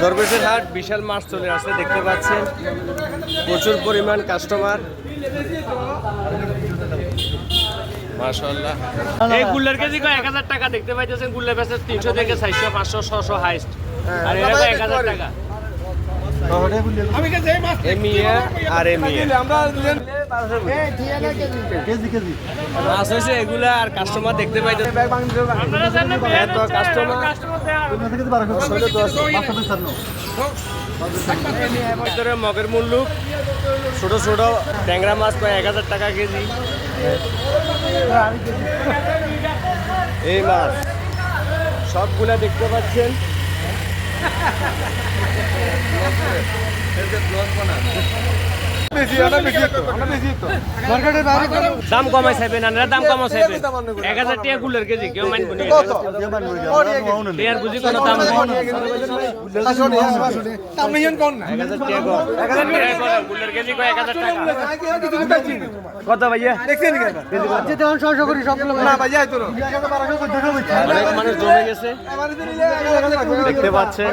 দরবেশের হাট বিশাল মাছ চলে আসছে, দেখতে পাচ্ছেন প্রচুর পরিমাণ কাস্টমার। মাশাআল্লাহ। এই গুল্লার কেজি 1000 টাকা দেখতে পাইতেছেন। গুল্লা বেচে 300 থেকে 400 500 600 হাইস্ট, আর এরা 1000 টাকা। এমিয়া আর এমিয়া মাছ হয়েছে এগুলা, আর কাস্টমার দেখতে পাইতেছেন এত কাস্টমার। ভিতরে মগের মূল্য ছোট ছোট ট্যাংরা মাছ প্রায় 1000 টাকা কেজি। এই মাছ সবগুলা দেখতে পাচ্ছেন। দাম কমাই চাইবেন, দাম কমা চাইবেন। 1000 টাকা গুলের কেজি কেউ মানব না। বুঝি কোনো দাম গুলের কেজি 1000 টাকা। কত ভাইয়া? অনেক মানুষ জমে গেছে দেখতে পাচ্ছেন।